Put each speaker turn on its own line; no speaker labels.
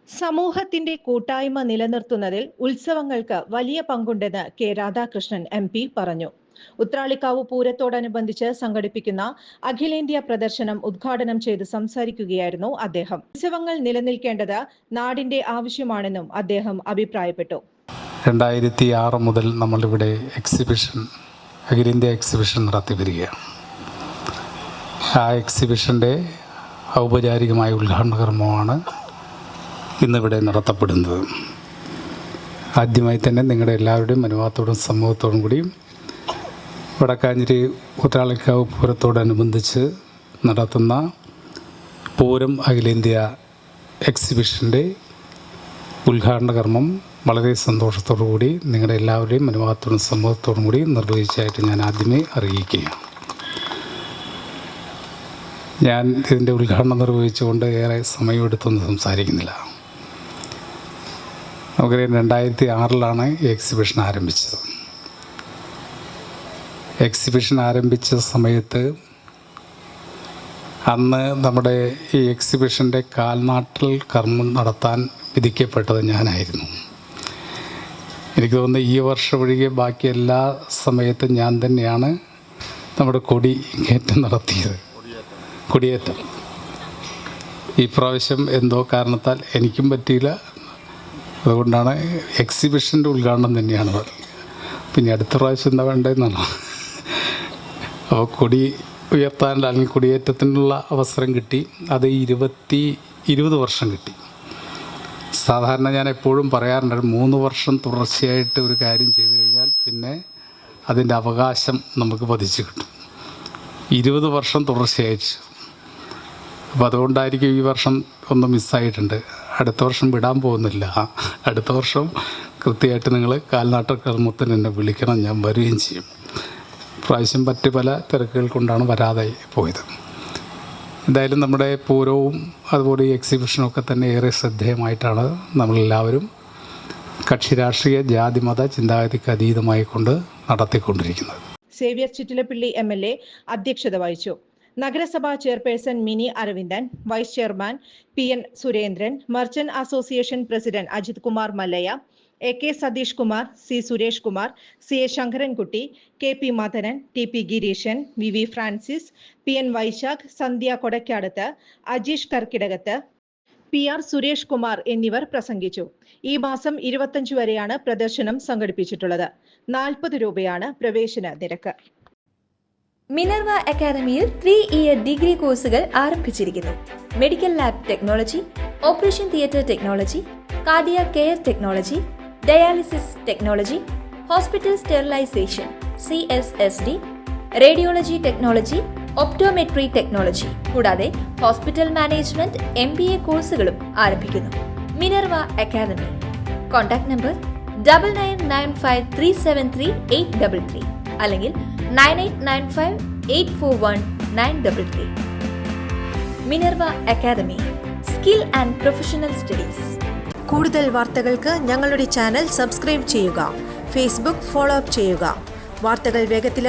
സമൂഹത്തിന്റെ കൂട്ടായ്മ നിലനിർത്തുന്നതിൽ ഉത്സവങ്ങൾക്ക് വലിയ പങ്കുണ്ടെന്ന് കെ രാധാകൃഷ്ണൻ MP പറഞ്ഞു. ഉത്രാളിക്കാവ് പൂരത്തോടനുബന്ധിച്ച് സംഘടിപ്പിക്കുന്ന അഖിലേന്ത്യാ പ്രദർശനം ഉദ്ഘാടനം ചെയ്ത് സംസാരിക്കുകയായിരുന്നു അദ്ദേഹം. ഉത്സവങ്ങൾ നിലനിൽക്കേണ്ടത് നാടിന്റെ ആവശ്യമാണെന്നും അദ്ദേഹം അഭിപ്രായപ്പെട്ടു.
2006 മുതൽ നമ്മളിവിടെ അഖിലേന്ത്യാ എക്സിബിഷൻ നടത്തി വരികയാണ്. ആ എക്സിബിഷൻ്റെ ഔപചാരികമായ ഉദ്ഘാടന കർമ്മമാണ് ഇന്നിവിടെ നടത്തപ്പെടുന്നത്. ആദ്യമായി തന്നെ നിങ്ങളുടെ എല്ലാവരുടെയും അനുവാദത്തോടും സമൂഹത്തോടും കൂടി വടക്കാഞ്ചേരി ഉത്രാളിക്കാവ് പൂരത്തോടനുബന്ധിച്ച് നടത്തുന്ന പൂരം അഖിലേന്ത്യാ എക്സിബിഷൻ്റെ ഉദ്ഘാടന കർമ്മം വളരെ സന്തോഷത്തോടു കൂടി നിങ്ങളുടെ എല്ലാവരുടെയും അനുവാദത്തോടും സമൂഹത്തോടും കൂടി നിർവഹിച്ചതായിട്ട് ഞാൻ ആദ്യമേ അറിയിക്കുകയാണ്. ഞാൻ ഇതിൻ്റെ ഉദ്ഘാടനം നിർവഹിച്ചുകൊണ്ട് ഏറെ സമയമെടുത്തൊന്നും സംസാരിക്കുന്നില്ല. നമുക്കറിയാം 2006 ഈ എക്സിബിഷൻ ആരംഭിച്ചത്. എക്സിബിഷൻ ആരംഭിച്ച സമയത്ത് അന്ന് നമ്മുടെ ഈ എക്സിബിഷൻ്റെ കാൽനാട്ടൽ കർമ്മം നടത്താൻ വിധിക്കപ്പെട്ടത് ഞാനായിരുന്നു. എനിക്ക് തോന്നുന്നു ഈ വർഷം ഒഴികെ ബാക്കി എല്ലാ സമയത്തും ഞാൻ തന്നെയാണ് നമ്മുടെ കൊടിയേറ്റം നടത്തിയത്. കൊടിയേറ്റം ഈ പ്രാവശ്യം എന്തോ കാരണത്താൽ എനിക്കും പറ്റിയില്ല. അതുകൊണ്ടാണ് എക്സിബിഷൻ്റെ ഉദ്ഘാടനം തന്നെയാണ് പറഞ്ഞത്. പിന്നെ അടുത്ത പ്രാവശ്യം എന്താ വേണ്ടതെന്നാണ്. അപ്പോൾ കൊടി ഉയർത്താൻ അല്ലെങ്കിൽ കൊടിയേറ്റത്തിനുള്ള അവസരം കിട്ടി. അത് 20 വർഷം കിട്ടി. സാധാരണ ഞാൻ എപ്പോഴും പറയാറുണ്ട്, 3 വർഷം തുടർച്ചയായിട്ട് ഒരു കാര്യം ചെയ്തു കഴിഞ്ഞാൽ പിന്നെ അതിൻ്റെ അവകാശം നമുക്ക് പതിച്ചു കിട്ടും. 20 വർഷം തുടർച്ചയായിട്ട്. അപ്പോൾ അതുകൊണ്ടായിരിക്കും ഈ വർഷം ഒന്ന് മിസ്സായിട്ടുണ്ട്. അടുത്ത വർഷം വിടാൻ പോകുന്നില്ല. അടുത്ത വർഷം കൃത്യമായിട്ട് നിങ്ങൾ കാൽനാട്ട കർമ്മത്തിന് എന്നെ വിളിക്കണം, ഞാൻ വരികയും ചെയ്യും. പ്രാവശ്യം മറ്റ് പല തിരക്കുകൾ കൊണ്ടാണ് വരാതെ പോയത്. എന്തായാലും നമ്മുടെ പൂരവും അതുപോലെ ഈ എക്സിബിഷനൊക്കെ തന്നെ ഏറെ ശ്രദ്ധേയമായിട്ടാണ് നമ്മളെല്ലാവരും കക്ഷി രാഷ്ട്രീയ ജാതിമത ചിന്താഗതിക്ക് അതീതമായി കൊണ്ട് നടത്തിക്കൊണ്ടിരിക്കുന്നത്.
സേവ്യർ ചിറ്റിലപ്പിള്ളി MLA അധ്യക്ഷത വഹിച്ചു. നഗരസഭാ chairperson Mini Aravindan, vice chairman PN Surendran, merchant association president Ajith Kumar Mallaya, AK Satheesh Kumar, C Suresh Kumar, CA Sankarankutty, KP Madanan, TP Gireesan, VV Francis, PN Vaishakh, Sandhya Kodakkadath, Ajeesh Karkkidakath, PR Suresh Kumar എന്നിവർ പ്രസംഗിച്ചു. ഈ മാസം 25 വരെയാണ് പ്രദർശനം സംഘടിപ്പിച്ചിട്ടുള്ളത്. 40 രൂപയാണ് പ്രവേശന നിരക്ക്.
മിനർവ അക്കാദമിയിൽ 3-ഇയർ ഡിഗ്രി കോഴ്സുകൾ ആരംഭിച്ചിരിക്കുന്നു. Medical lab technology, operation theatre technology, cardiac care technology, dialysis technology, hospital sterilisation CSSD, radiology technology, optometry technology കൂടാതെ ഹോസ്പിറ്റൽ മാനേജ്മെന്റ് MBA കോഴ്സുകളും ആരംഭിക്കുന്നു. Minerva academy. കോൺടാക്ട് നമ്പർ 9995373833 അല്ലെങ്കിൽ 9895841933. Minerva academy, skill and professional studies.
കൂടുതൽ വാർത്തകൾക്ക് ഞങ്ങളുടെ channel subscribe ചെയ്യുക. Facebook follow up ചെയ്യുക. വാർത്തകൾ വേഗത്തിൽ